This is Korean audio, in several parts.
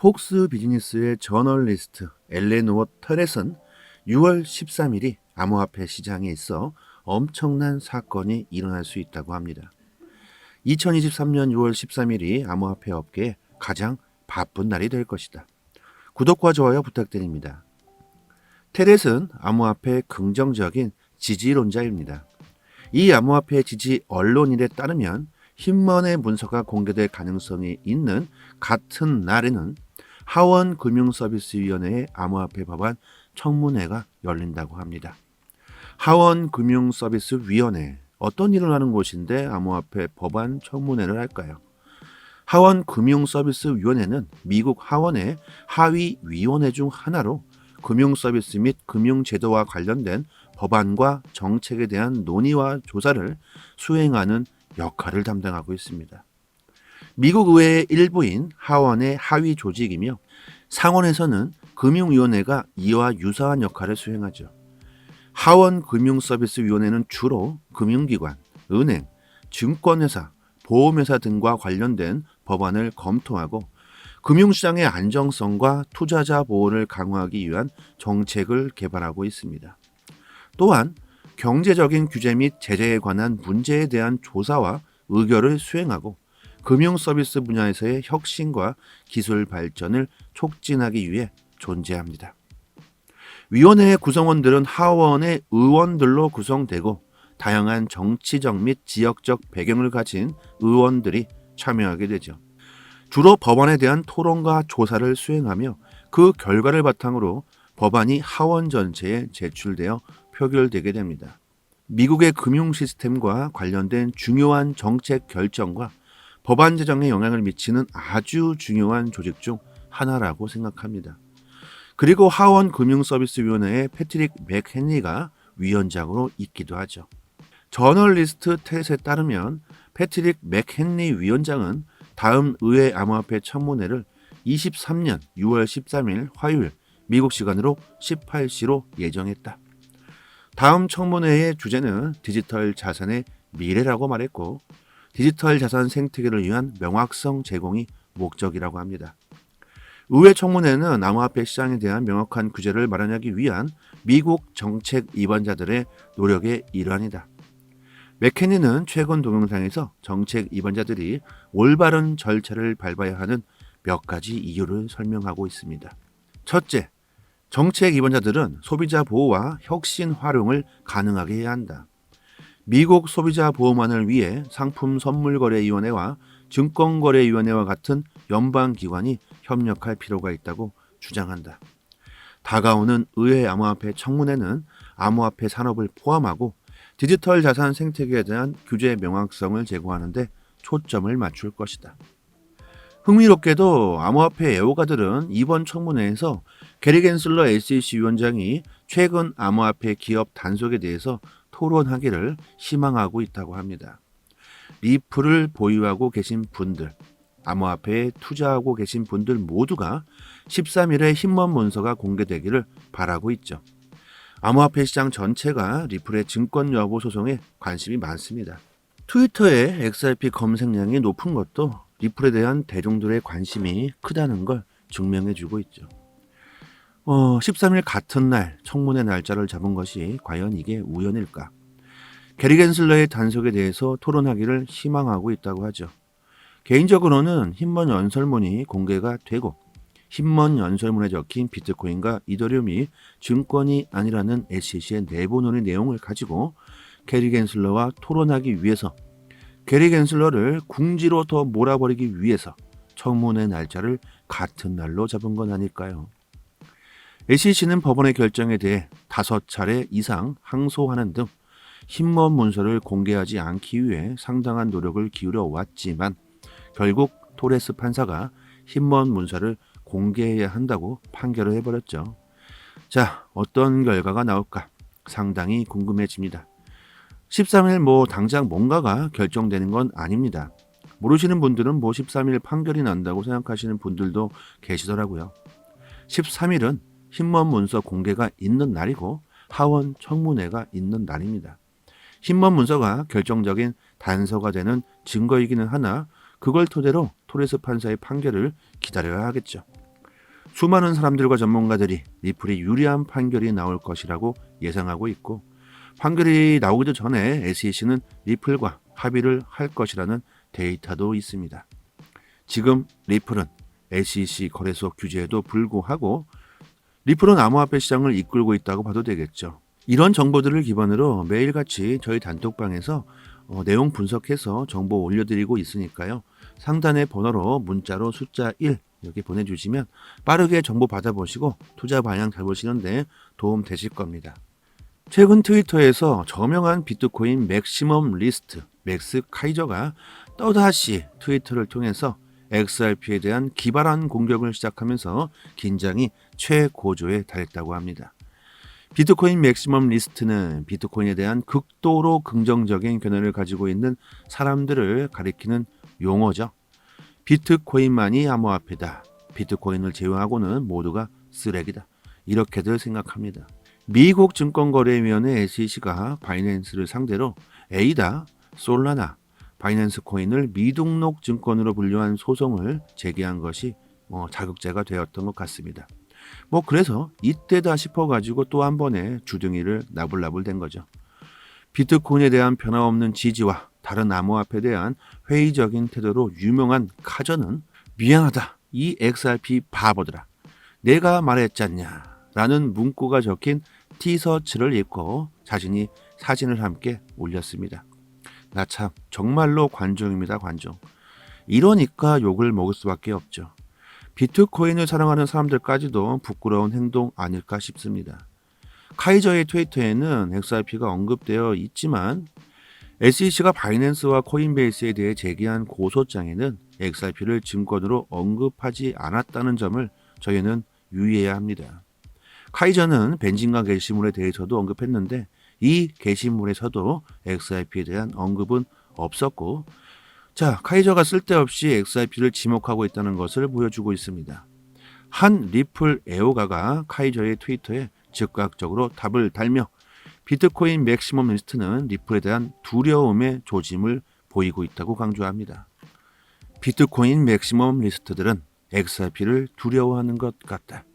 폭스 비즈니스의 저널리스트 엘레노어 터렛은 6월 13일이 암호화폐 시장에 있어 엄청난 사건이 일어날 수 있다고 합니다. 2023년 6월 13일이 암호화폐 업계의 가장 바쁜 날이 될 것이다. 구독과 좋아요 부탁드립니다. 테렛은 암호화폐의 긍정적인 지지론자입니다. 이 암호화폐 지지 언론인에 따르면 흰먼의 문서가 공개될 가능성이 있는 같은 날에는 하원금융서비스위원회의 암호화폐 법안 청문회가 열린다고 합니다. 하원금융서비스위원회, 어떤 일을 하는 곳인데 암호화폐 법안 청문회를 할까요? 하원금융서비스위원회는 미국 하원의 하위위원회 중 하나로 금융서비스 및 금융제도와 관련된 법안과 정책에 대한 논의와 조사를 수행하는 역할을 담당하고 있습니다. 미국 의회의 일부인 하원의 하위 조직이며 상원에서는 금융위원회가 이와 유사한 역할을 수행하죠. 하원금융서비스위원회는 주로 금융기관, 은행, 증권회사, 보험회사 등과 관련된 법안을 검토하고 금융시장의 안정성과 투자자 보호를 강화하기 위한 정책을 개발하고 있습니다. 또한 경제적인 규제 및 제재에 관한 문제에 대한 조사와 의결을 수행하고 금융서비스 분야에서의 혁신과 기술 발전을 촉진하기 위해 존재합니다. 위원회의 구성원들은 하원의 의원들로 구성되고 다양한 정치적 및 지역적 배경을 가진 의원들이 참여하게 되죠. 주로 법안에 대한 토론과 조사를 수행하며 그 결과를 바탕으로 법안이 하원 전체에 제출되어 표결되게 됩니다. 미국의 금융 시스템과 관련된 중요한 정책 결정과 법안 제정에 영향을 미치는 아주 중요한 조직 중 하나라고 생각합니다. 그리고 하원금융서비스위원회의 패트릭 맥헨리가 위원장으로 있기도 하죠. 저널리스트 텟에 따르면 패트릭 맥헨리 위원장은 다음 의회 암호화폐 청문회를 23년 6월 13일 화요일 미국 시간으로 18시로 예정했다. 다음 청문회의 주제는 디지털 자산의 미래라고 말했고 디지털 자산 생태계를 위한 명확성 제공이 목적이라고 합니다. 의회 청문회는 암호화폐 시장에 대한 명확한 규제를 마련하기 위한 미국 정책 입안자들의 노력의 일환이다. 맥케니는 최근 동영상에서 정책 입안자들이 올바른 절차를 밟아야 하는 몇 가지 이유를 설명하고 있습니다. 첫째, 정책 입안자들은 소비자 보호와 혁신 활용을 가능하게 해야 한다. 미국 소비자 보호만을 위해 상품선물거래위원회와 증권거래위원회와 같은 연방기관이 협력할 필요가 있다고 주장한다. 다가오는 의회 암호화폐 청문회는 암호화폐 산업을 포함하고 디지털 자산 생태계에 대한 규제 명확성을 제고하는 데 초점을 맞출 것이다. 흥미롭게도 암호화폐 애호가들은 이번 청문회에서 게리 겐슬러 SEC 위원장이 최근 암호화폐 기업 단속에 대해서 토론하기를 희망하고 있다고 합니다. 리플을 보유하고 계신 분들, 암호화폐에 투자하고 계신 분들 모두가 13일에 흰먼 문서가 공개되기를 바라고 있죠. 암호화폐 시장 전체가 리플의 증권 여부 소송에 관심이 많습니다. 트위터의 XRP 검색량이 높은 것도 리플에 대한 대중들의 관심이 크다는 걸 증명해주고 있죠. 13일 같은 날 청문회 날짜를 잡은 것이 과연 이게 우연일까? 게리 겐슬러의 단속에 대해서 토론하기를 희망하고 있다고 하죠. 개인적으로는 흰먼 연설문이 공개가 되고 흰먼 연설문에 적힌 비트코인과 이더리움이 증권이 아니라는 SEC의 내부 논의 내용을 가지고 게리 겐슬러와 토론하기 위해서 게리 겐슬러를 궁지로 더 몰아버리기 위해서 청문회 날짜를 같은 날로 잡은 건 아닐까요? SEC는 법원의 결정에 대해 5차례 이상 항소하는 등 흰먼 문서를 공개하지 않기 위해 상당한 노력을 기울여 왔지만 결국 토레스 판사가 흰먼 문서를 공개해야 한다고 판결을 해버렸죠. 자, 어떤 결과가 나올까 상당히 궁금해집니다. 13일 당장 뭔가가 결정되는 건 아닙니다. 모르시는 분들은 13일 판결이 난다고 생각하시는 분들도 계시더라고요. 13일은 흰먼 문서 공개가 있는 날이고 하원 청문회가 있는 날입니다. 흰먼 문서가 결정적인 단서가 되는 증거이기는 하나 그걸 토대로 토레스 판사의 판결을 기다려야 하겠죠. 수많은 사람들과 전문가들이 리플이 유리한 판결이 나올 것이라고 예상하고 있고, 판결이 나오기도 전에 SEC는 리플과 합의를 할 것이라는 데이터도 있습니다. 지금 리플은 SEC 거래소 규제에도 불구하고 리플은 암호화폐 시장을 이끌고 있다고 봐도 되겠죠. 이런 정보들을 기반으로 매일같이 저희 단톡방에서 내용 분석해서 정보 올려드리고 있으니까요. 상단의 번호로 문자로 숫자 1 이렇게 보내주시면 빠르게 정보 받아보시고 투자 방향 잡으시는데 도움 되실 겁니다. 최근 트위터에서 저명한 비트코인 맥시멈 리스트 맥스 카이저가 또다시 트위터를 통해서 XRP에 대한 기발한 공격을 시작하면서 긴장이 최고조에 달했다고 합니다. 비트코인 맥시멈 리스트는 비트코인에 대한 극도로 긍정적인 견해를 가지고 있는 사람들을 가리키는 용어죠. 비트코인만이 암호화폐다. 비트코인을 제외하고는 모두가 쓰레기다. 이렇게들 생각합니다. 미국 증권거래위원회 SEC가 바이낸스를 상대로 에이다, 솔라나, 바이낸스 코인을 미등록 증권으로 분류한 소송을 제기한 것이 자극제가 되었던 것 같습니다. 그래서 이때다 싶어가지고 또 한 번에 주둥이를 나불나불 된 거죠. 비트코인에 대한 변함없는 지지와 다른 암호화폐에 대한 회의적인 태도로 유명한 카저는 미안하다, 이 XRP 바보들아, 내가 말했잖냐 라는 문구가 적힌 티셔츠를 입고 자신이 사진을 함께 올렸습니다. 나 참 정말로 관종입니다, 관종. 이러니까 욕을 먹을 수밖에 없죠. 비트코인을 사랑하는 사람들까지도 부끄러운 행동 아닐까 싶습니다. 카이저의 트위터에는 XRP가 언급되어 있지만 SEC가 바이낸스와 코인베이스에 대해 제기한 고소장에는 XRP를 증권으로 언급하지 않았다는 점을 저희는 유의해야 합니다. 카이저는 벤진과 게시물에 대해서도 언급했는데 이 게시물에서도 XRP에 대한 언급은 없었고, 카이저가 쓸데없이 XRP를 지목하고 있다는 것을 보여주고 있습니다. 한 리플 애호가가 카이저의 트위터에 즉각적으로 답을 달며 비트코인 맥시멈 리스트는 리플에 대한 두려움의 조짐을 보이고 있다고 강조합니다. 비트코인 맥시멈 리스트들은 XRP를 두려워하는 것 같다.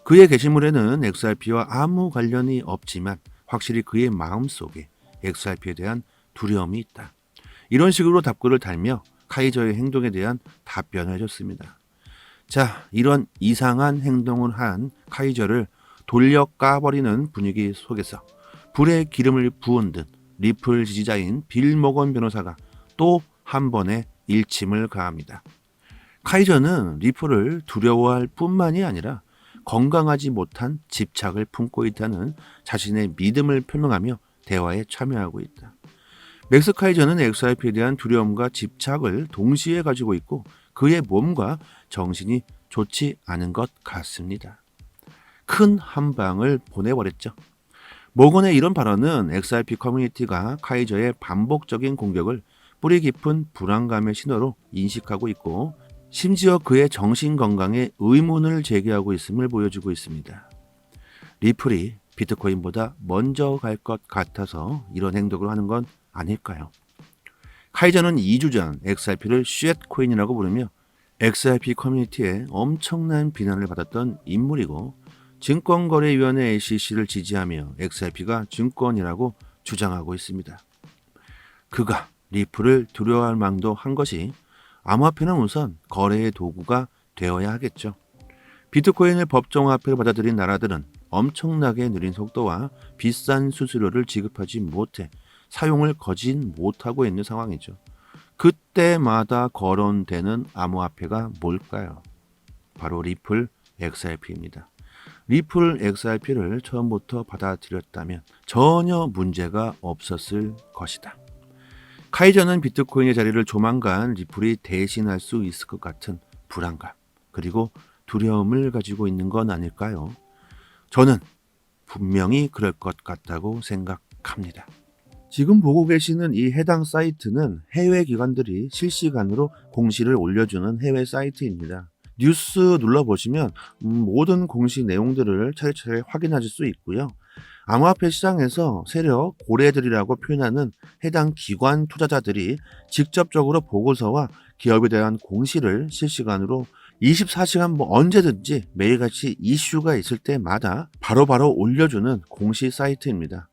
그의 게시물에는 XRP와 아무 관련이 없지만 확실히 그의 마음속에 XRP에 대한 두려움이 있다. 이런 식으로 답글을 달며 카이저의 행동에 대한 답변을 해줬습니다. 이런 이상한 행동을 한 카이저를 돌려 까버리는 분위기 속에서 불에 기름을 부은 듯 리플 지지자인 빌 모건 변호사가 또 한 번의 일침을 가합니다. 카이저는 리플을 두려워할 뿐만이 아니라 건강하지 못한 집착을 품고 있다는 자신의 믿음을 표명하며 대화에 참여하고 있다. 맥스 카이저는 XRP에 대한 두려움과 집착을 동시에 가지고 있고 그의 몸과 정신이 좋지 않은 것 같습니다. 큰 한방을 보내버렸죠. 모건의 이런 발언은 XRP 커뮤니티가 카이저의 반복적인 공격을 뿌리 깊은 불안감의 신호로 인식하고 있고 심지어 그의 정신건강에 의문을 제기하고 있음을 보여주고 있습니다. 리플이 비트코인보다 먼저 갈 것 같아서 이런 행동을 하는 건 아닐까요? 카이저는 2주 전 XRP를 쉣코인이라고 부르며 XRP 커뮤니티에 엄청난 비난을 받았던 인물이고 증권거래위원회 SEC를 지지하며 XRP가 증권이라고 주장하고 있습니다. 그가 리플을 두려워할 망도 한 것이 암호화폐는 우선 거래의 도구가 되어야 하겠죠. 비트코인을 법정화폐로 받아들인 나라들은 엄청나게 느린 속도와 비싼 수수료를 지급하지 못해 사용을 거짓 못하고 있는 상황이죠. 그때마다 거론되는 암호화폐가 뭘까요? 바로 리플 XRP입니다. 리플 XRP를 처음부터 받아들였다면 전혀 문제가 없었을 것이다. 카이저는 비트코인의 자리를 조만간 리플이 대신할 수 있을 것 같은 불안감 그리고 두려움을 가지고 있는 건 아닐까요? 저는 분명히 그럴 것 같다고 생각합니다. 지금 보고 계시는 이 해당 사이트는 해외 기관들이 실시간으로 공시를 올려주는 해외 사이트입니다. 뉴스 눌러보시면 모든 공시 내용들을 차례차례 확인하실 수 있고요. 암호화폐 시장에서 세력 고래들이라고 표현하는 해당 기관 투자자들이 직접적으로 보고서와 기업에 대한 공시를 실시간으로 24시간 언제든지 매일같이 이슈가 있을 때마다 바로바로 올려주는 공시 사이트입니다.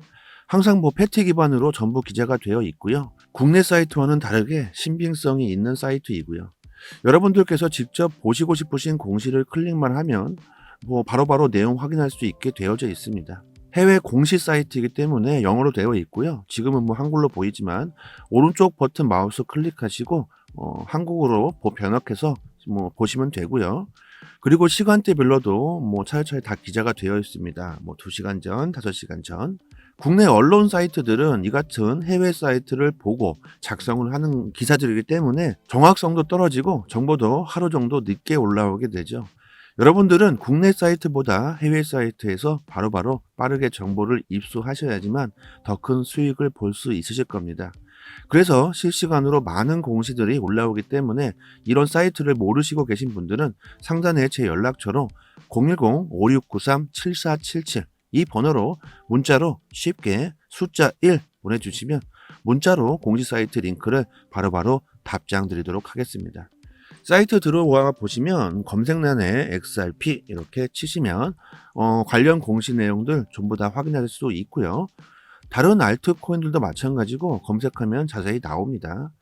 항상 패티 기반으로 전부 기재가 되어 있고요. 국내 사이트와는 다르게 신빙성이 있는 사이트이고요. 여러분들께서 직접 보시고 싶으신 공시를 클릭만 하면 바로바로 내용 확인할 수 있게 되어져 있습니다. 해외 공시 사이트이기 때문에 영어로 되어 있고요. 지금은 한글로 보이지만 오른쪽 버튼 마우스 클릭하시고 한국어로 번역해서 보시면 되고요. 그리고 시간대별로도 차례차례 다 기재가 되어 있습니다. 2시간 전, 5시간 전. 국내 언론 사이트들은 이 같은 해외 사이트를 보고 작성을 하는 기사들이기 때문에 정확성도 떨어지고 정보도 하루 정도 늦게 올라오게 되죠. 여러분들은 국내 사이트보다 해외 사이트에서 바로바로 빠르게 정보를 입수하셔야지만 더 큰 수익을 볼 수 있으실 겁니다. 그래서 실시간으로 많은 공시들이 올라오기 때문에 이런 사이트를 모르시고 계신 분들은 상단에 제 연락처로 010-5693-7477 이 번호로 문자로 쉽게 숫자 1 보내주시면 문자로 공시 사이트 링크를 바로바로 답장 드리도록 하겠습니다. 사이트 들어와 보시면 검색란에 XRP 이렇게 치시면 관련 공시 내용들 전부 다 확인할 수 있고요. 다른 알트코인들도 마찬가지고 검색하면 자세히 나옵니다.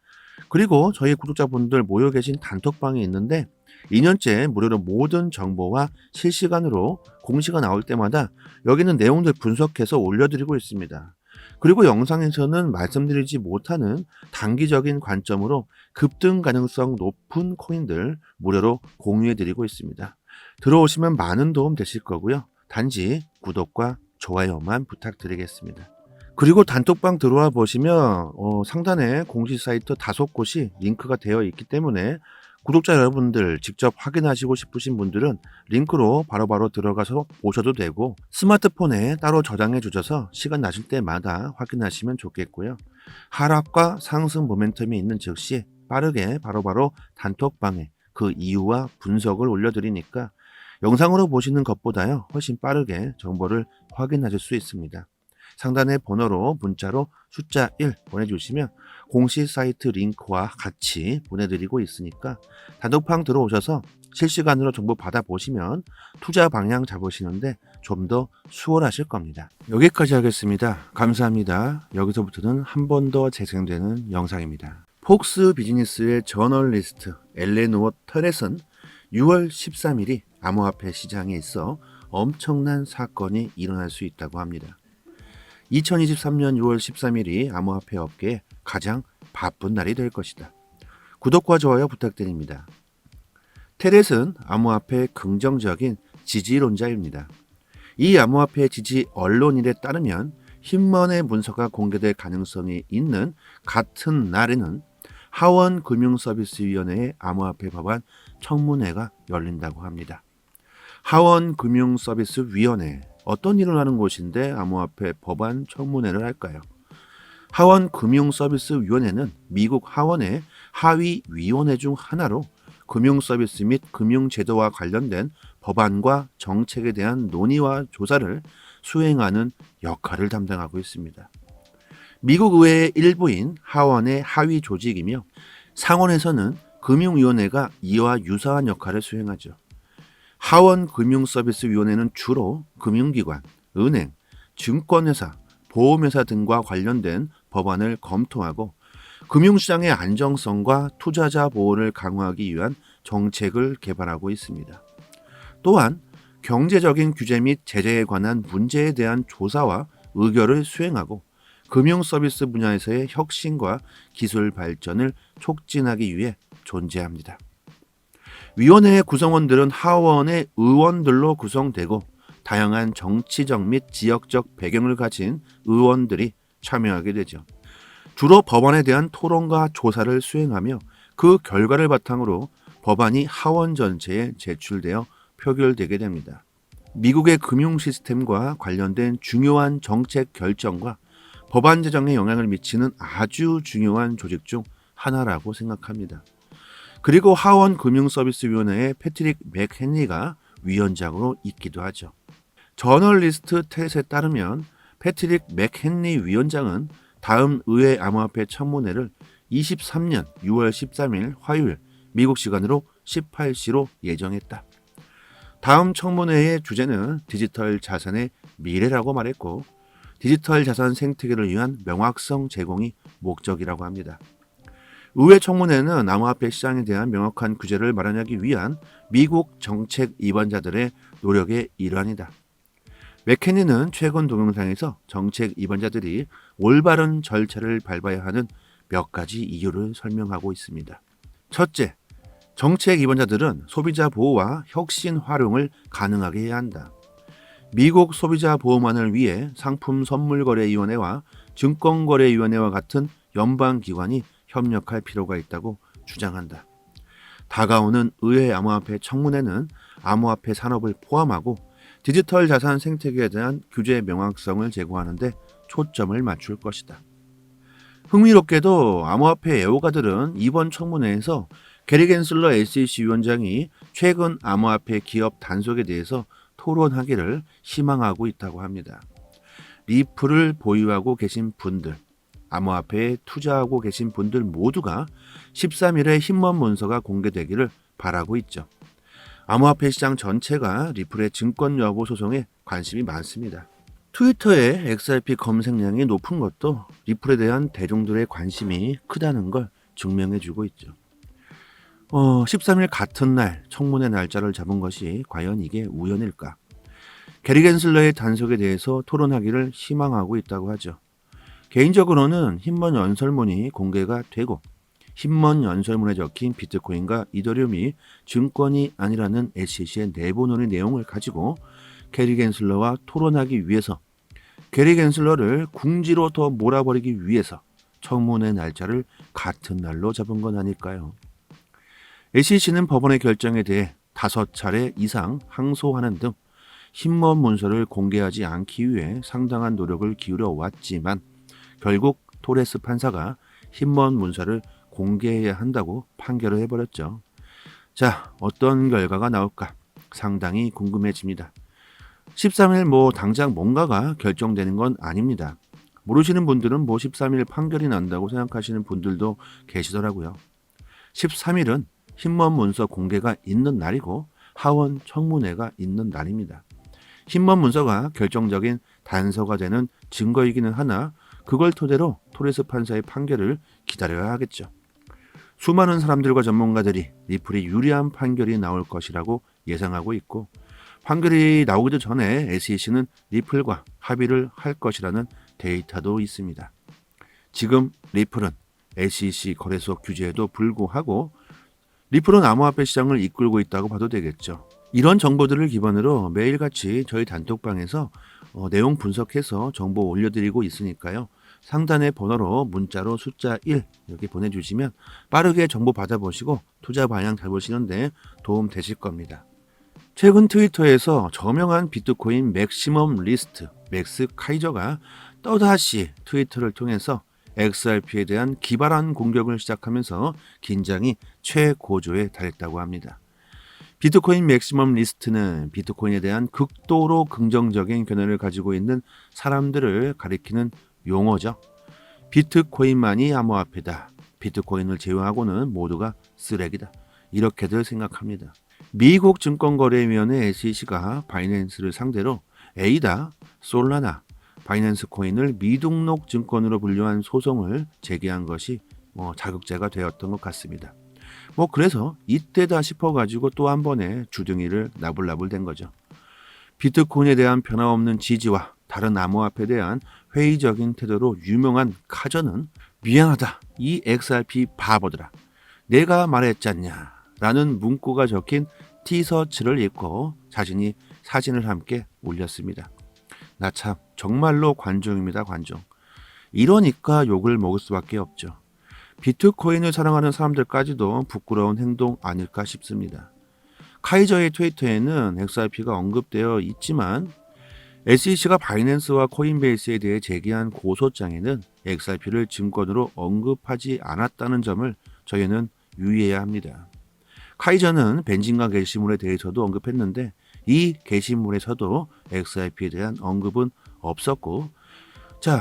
그리고 저희 구독자분들 모여 계신 단톡방이 있는데 2년째 무료로 모든 정보와 실시간으로 공시가 나올 때마다 여기는 내용들 분석해서 올려드리고 있습니다. 그리고 영상에서는 말씀드리지 못하는 단기적인 관점으로 급등 가능성 높은 코인들 무료로 공유해드리고 있습니다. 들어오시면 많은 도움 되실 거고요. 단지 구독과 좋아요만 부탁드리겠습니다. 그리고 단톡방 들어와 보시면 상단에 공시 사이트 5곳이 링크가 되어 있기 때문에 구독자 여러분들 직접 확인하시고 싶으신 분들은 링크로 바로바로 들어가서 보셔도 되고 스마트폰에 따로 저장해 주셔서 시간 나실 때마다 확인하시면 좋겠고요. 하락과 상승 모멘텀이 있는 즉시 빠르게 바로바로 단톡방에 그 이유와 분석을 올려드리니까 영상으로 보시는 것보다요 훨씬 빠르게 정보를 확인하실 수 있습니다. 상단의 번호로 문자로 숫자 1 보내주시면 공시 사이트 링크와 같이 보내드리고 있으니까 단톡방 들어오셔서 실시간으로 정보 받아보시면 투자 방향 잡으시는데 좀 더 수월하실 겁니다. 여기까지 하겠습니다. 감사합니다. 여기서부터는 한 번 더 재생되는 영상입니다. 폭스 비즈니스의 저널리스트 엘레노어 터렛은 6월 13일이 암호화폐 시장에 있어 엄청난 사건이 일어날 수 있다고 합니다. 2023년 6월 13일이 암호화폐 업계에 가장 바쁜 날이 될 것이다. 구독과 좋아요 부탁드립니다. 테렛은 암호화폐의 긍정적인 지지론자입니다. 이 암호화폐 지지 언론인에 따르면 흰먼의 문서가 공개될 가능성이 있는 같은 날에는 하원금융서비스위원회의 암호화폐 법안 청문회가 열린다고 합니다. 하원금융서비스위원회 어떤 일을 하는 곳인데 암호화폐 법안 청문회를 할까요? 하원금융서비스위원회는 미국 하원의 하위위원회 중 하나로 금융서비스 및 금융제도와 관련된 법안과 정책에 대한 논의와 조사를 수행하는 역할을 담당하고 있습니다. 미국 의회의 일부인 하원의 하위 조직이며 상원에서는 금융위원회가 이와 유사한 역할을 수행하죠. 하원금융서비스위원회는 주로 금융기관, 은행, 증권회사, 보험회사 등과 관련된 법안을 검토하고 금융시장의 안정성과 투자자 보호를 강화하기 위한 정책을 개발하고 있습니다. 또한 경제적인 규제 및 제재에 관한 문제에 대한 조사와 의결을 수행하고 금융서비스 분야에서의 혁신과 기술 발전을 촉진하기 위해 존재합니다. 위원회의 구성원들은 하원의 의원들로 구성되고 다양한 정치적 및 지역적 배경을 가진 의원들이 참여하게 되죠. 주로 법안에 대한 토론과 조사를 수행하며 그 결과를 바탕으로 법안이 하원 전체에 제출되어 표결되게 됩니다. 미국의 금융 시스템과 관련된 중요한 정책 결정과 법안 제정에 영향을 미치는 아주 중요한 조직 중 하나라고 생각합니다. 그리고 하원금융서비스위원회의 패트릭 맥헨리가 위원장으로 있기도 하죠. 저널리스트 텟에 따르면 패트릭 맥헨리 위원장은 다음 의회 암호화폐 청문회를 23년 6월 13일 화요일 미국 시간으로 18시로 예정했다. 다음 청문회의 주제는 디지털 자산의 미래라고 말했고 디지털 자산 생태계를 위한 명확성 제공이 목적이라고 합니다. 의회 청문회는 암호화폐 시장에 대한 명확한 규제를 마련하기 위한 미국 정책 입안자들의 노력의 일환이다. 맥케니는 최근 동영상에서 정책 입안자들이 올바른 절차를 밟아야 하는 몇 가지 이유를 설명하고 있습니다. 첫째, 정책 입안자들은 소비자 보호와 혁신 활용을 가능하게 해야 한다. 미국 소비자 보호만을 위해 상품선물거래위원회와 증권거래위원회와 같은 연방기관이 협력할 필요가 있다고 주장한다. 다가오는 의회 암호화폐 청문회는 암호화폐 산업을 포함하고 디지털 자산 생태계에 대한 규제 명확성을 제고하는 데 초점을 맞출 것이다. 흥미롭게도 암호화폐 애호가들은 이번 청문회에서 게리 겐슬러 SEC 위원장이 최근 암호화폐 기업 단속에 대해서 토론하기를 희망하고 있다고 합니다. 리플을 보유하고 계신 분들, 암호화폐에 투자하고 계신 분들 모두가 13일에 힘먼 문서가 공개되기를 바라고 있죠. 암호화폐 시장 전체가 리플의 증권 여부 소송에 관심이 많습니다. 트위터의 XRP 검색량이 높은 것도 리플에 대한 대중들의 관심이 크다는 걸 증명해주고 있죠. 13일 같은 날 청문회 날짜를 잡은 것이 과연 이게 우연일까? 게리 겐슬러의 단속에 대해서 토론하기를 희망하고 있다고 하죠. 개인적으로는 힘먼 연설문이 공개가 되고 힘먼 연설문에 적힌 비트코인과 이더리움이 증권이 아니라는 SEC의 내부 논의 내용을 가지고 게리 겐슬러와 토론하기 위해서 게리 겐슬러를 궁지로 더 몰아버리기 위해서 청문회 날짜를 같은 날로 잡은 건 아닐까요? SEC는 법원의 결정에 대해 5차례 이상 항소하는 등 힘먼 문서를 공개하지 않기 위해 상당한 노력을 기울여 왔지만 결국 토레스 판사가 힘먼 문서를 공개해야 한다고 판결을 해버렸죠. 자, 어떤 결과가 나올까 상당히 궁금해집니다. 13일 당장 뭔가가 결정되는 건 아닙니다. 모르시는 분들은 13일 판결이 난다고 생각하시는 분들도 계시더라고요. 13일은 힘먼 문서 공개가 있는 날이고 하원 청문회가 있는 날입니다. 힘먼 문서가 결정적인 단서가 되는 증거이기는 하나 그걸 토대로 토레스 판사의 판결을 기다려야 하겠죠. 수많은 사람들과 전문가들이 리플이 유리한 판결이 나올 것이라고 예상하고 있고 판결이 나오기도 전에 SEC는 리플과 합의를 할 것이라는 데이터도 있습니다. 지금 리플은 SEC 거래소 규제에도 불구하고 리플은 암호화폐 시장을 이끌고 있다고 봐도 되겠죠. 이런 정보들을 기반으로 매일같이 저희 단톡방에서 내용 분석해서 정보 올려드리고 있으니까요. 상단의 번호로 문자로 숫자 1 이렇게 보내주시면 빠르게 정보 받아보시고 투자 방향 잡으시는데 도움 되실 겁니다. 최근 트위터에서 저명한 비트코인 맥시멈 리스트 맥스 카이저가 또다시 트위터를 통해서 XRP에 대한 기발한 공격을 시작하면서 긴장이 최고조에 달했다고 합니다. 비트코인 맥시멈 리스트는 비트코인에 대한 극도로 긍정적인 견해를 가지고 있는 사람들을 가리키는 용어죠. 비트코인만이 암호화폐다. 비트코인을 제외하고는 모두가 쓰레기다. 이렇게들 생각합니다. 미국 증권거래위원회 SEC가 바이낸스를 상대로 에이다, 솔라나, 바이낸스 코인을 미등록 증권으로 분류한 소송을 제기한 것이 자극제가 되었던 것 같습니다. 그래서 이때다 싶어가지고 또 한 번의 주둥이를 나불나불 된 거죠. 비트코인에 대한 변함없는 지지와 다른 암호화폐에 대한 회의적인 태도로 유명한 카저는 미안하다, 이 XRP 바보들아, 내가 말했잖냐 라는 문구가 적힌 티셔츠를 입고 자신이 사진을 함께 올렸습니다. 나 참 정말로 관종입니다, 관종. 이러니까 욕을 먹을 수밖에 없죠. 비트코인을 사랑하는 사람들까지도 부끄러운 행동 아닐까 싶습니다. 카이저의 트위터에는 XRP가 언급되어 있지만 SEC가 바이낸스와 코인베이스에 대해 제기한 고소장에는 XRP를 증권으로 언급하지 않았다는 점을 저희는 유의해야 합니다. 카이저는 벤진과 게시물에 대해서도 언급했는데 이 게시물에서도 XRP에 대한 언급은 없었고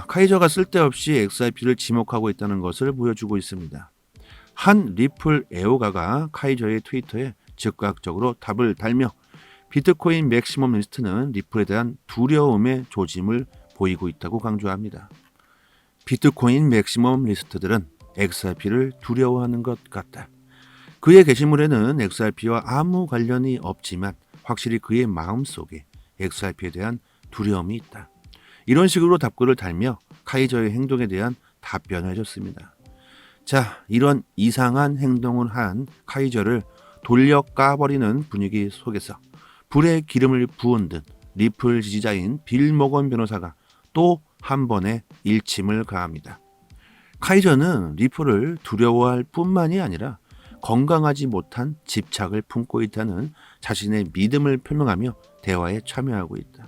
카이저가 쓸데없이 XRP를 지목하고 있다는 것을 보여주고 있습니다. 한 리플 애호가가 카이저의 트위터에 즉각적으로 답을 달며 비트코인 맥시멈 리스트는 리플에 대한 두려움의 조짐을 보이고 있다고 강조합니다. 비트코인 맥시멈 리스트들은 XRP를 두려워하는 것 같다. 그의 게시물에는 XRP와 아무 관련이 없지만 확실히 그의 마음속에 XRP에 대한 두려움이 있다. 이런 식으로 답글을 달며 카이저의 행동에 대한 답변을 해줬습니다. 자, 이런 이상한 행동을 한 카이저를 돌려 까버리는 분위기 속에서 불에 기름을 부은 듯 리플 지지자인 빌 모건 변호사가 또 한 번의 일침을 가합니다. 카이저는 리플을 두려워할 뿐만이 아니라 건강하지 못한 집착을 품고 있다는 자신의 믿음을 표명하며 대화에 참여하고 있다.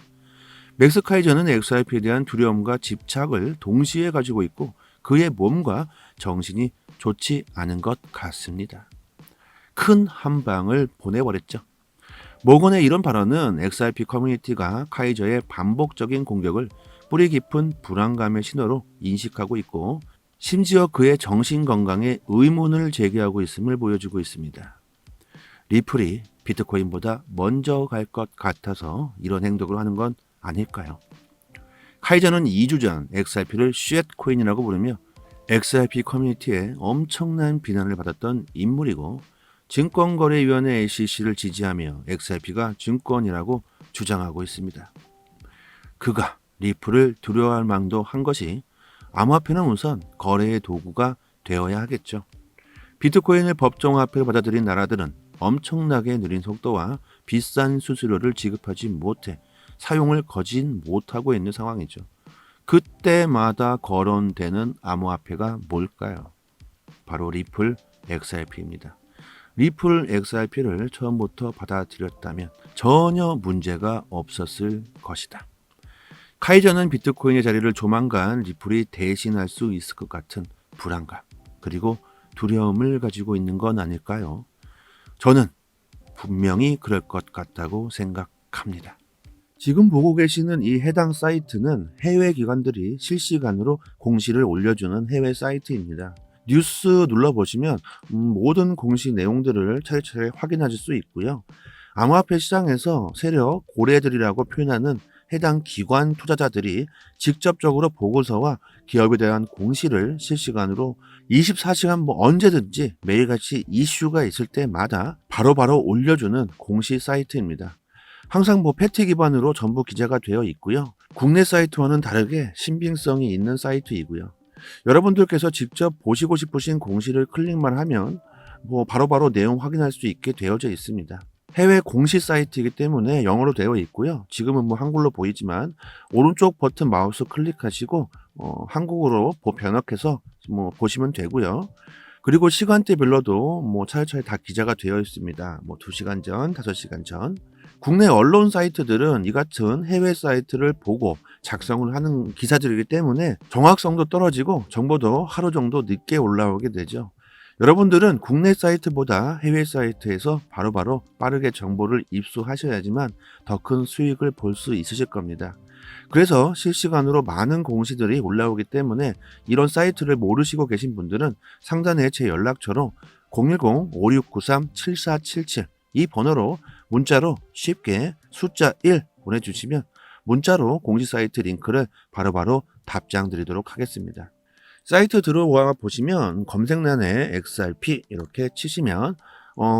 맥스 카이저는 XRP에 대한 두려움과 집착을 동시에 가지고 있고 그의 몸과 정신이 좋지 않은 것 같습니다. 큰 한방을 보내버렸죠. 모건의 이런 발언은 XRP 커뮤니티가 카이저의 반복적인 공격을 뿌리 깊은 불안감의 신호로 인식하고 있고 심지어 그의 정신건강에 의문을 제기하고 있음을 보여주고 있습니다. 리플이 비트코인보다 먼저 갈 것 같아서 이런 행동을 하는 건 아닐까요? 카이저는 2주 전 XRP를 쉣코인이라고 부르며 XRP 커뮤니티에 엄청난 비난을 받았던 인물이고 증권거래위원회 SEC를 지지하며 XRP가 증권이라고 주장하고 있습니다. 그가 리플을 두려워할 망도 한 것이 암호화폐는 우선 거래의 도구가 되어야 하겠죠. 비트코인을 법정화폐로 받아들인 나라들은 엄청나게 느린 속도와 비싼 수수료를 지급하지 못해 사용을 거진 못하고 있는 상황이죠. 그때마다 거론되는 암호화폐가 뭘까요? 바로 리플 XRP입니다. 리플 XRP를 처음부터 받아들였다면 전혀 문제가 없었을 것이다. 카이저는 비트코인의 자리를 조만간 리플이 대신할 수 있을 것 같은 불안감 그리고 두려움을 가지고 있는 건 아닐까요? 저는 분명히 그럴 것 같다고 생각합니다. 지금 보고 계시는 이 해당 사이트는 해외 기관들이 실시간으로 공시를 올려주는 해외 사이트입니다. 뉴스 눌러보시면 모든 공시 내용들을 차례차례 확인하실 수 있고요. 암호화폐 시장에서 세력 고래들이라고 표현하는 해당 기관 투자자들이 직접적으로 보고서와 기업에 대한 공시를 실시간으로 24시간 언제든지 매일같이 이슈가 있을 때마다 바로바로 올려주는 공시 사이트입니다. 항상 패티 기반으로 전부 기재가 되어 있고요. 국내 사이트와는 다르게 신빙성이 있는 사이트이고요. 여러분들께서 직접 보시고 싶으신 공시를 클릭만 하면 바로바로 내용 확인할 수 있게 되어져 있습니다. 해외 공시 사이트이기 때문에 영어로 되어 있고요. 지금은 한글로 보이지만 오른쪽 버튼 마우스 클릭하시고 한국어로 번역해서 보시면 되고요. 그리고 시간대별로도 차례차례 다 기재가 되어 있습니다. 2시간 전, 5시간 전. 국내 언론 사이트들은 이 같은 해외 사이트를 보고 작성을 하는 기사들이기 때문에 정확성도 떨어지고 정보도 하루 정도 늦게 올라오게 되죠. 여러분들은 국내 사이트보다 해외 사이트에서 바로바로 빠르게 정보를 입수하셔야지만 더 큰 수익을 볼 수 있으실 겁니다. 그래서 실시간으로 많은 공시들이 올라오기 때문에 이런 사이트를 모르시고 계신 분들은 상단에 제 연락처로 010-5693-7477 이 번호로 문자로 쉽게 숫자 1 보내주시면 문자로 공시 사이트 링크를 바로바로 답장 드리도록 하겠습니다. 사이트 들어와 보시면 검색란에 XRP 이렇게 치시면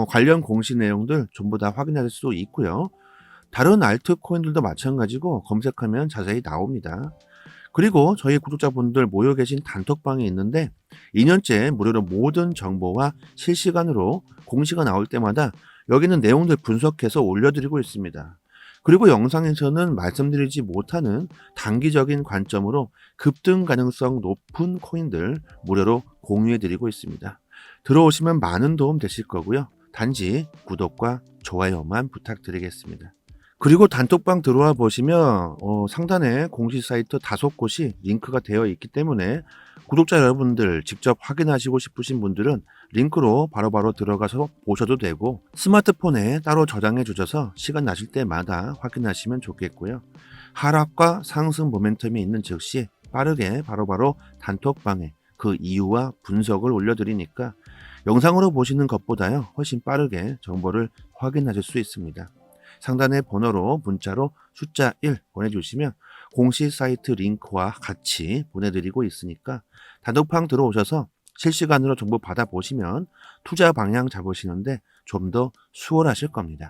관련 공시 내용들 전부 다 확인할 수 있고요. 다른 알트코인들도 마찬가지고 검색하면 자세히 나옵니다. 그리고 저희 구독자분들 모여 계신 단톡방이 있는데 2년째 무료로 모든 정보와 실시간으로 공시가 나올 때마다 여기는 내용들 분석해서 올려드리고 있습니다. 그리고 영상에서는 말씀드리지 못하는 단기적인 관점으로 급등 가능성 높은 코인들 무료로 공유해드리고 있습니다. 들어오시면 많은 도움 되실 거고요. 단지 구독과 좋아요만 부탁드리겠습니다. 그리고 단톡방 들어와 보시면 상단에 공시 사이트 5곳이 링크가 되어 있기 때문에 구독자 여러분들 직접 확인하시고 싶으신 분들은 링크로 바로바로 들어가서 보셔도 되고 스마트폰에 따로 저장해 주셔서 시간 나실 때마다 확인하시면 좋겠고요. 하락과 상승 모멘텀이 있는 즉시 빠르게 바로바로 단톡방에 그 이유와 분석을 올려드리니까 영상으로 보시는 것보다요, 훨씬 빠르게 정보를 확인하실 수 있습니다. 상단의 번호로 문자로 숫자 1 보내주시면 공식 사이트 링크와 같이 보내드리고 있으니까 단톡방 들어오셔서 실시간으로 정보 받아보시면 투자 방향 잡으시는데 좀 더 수월하실 겁니다.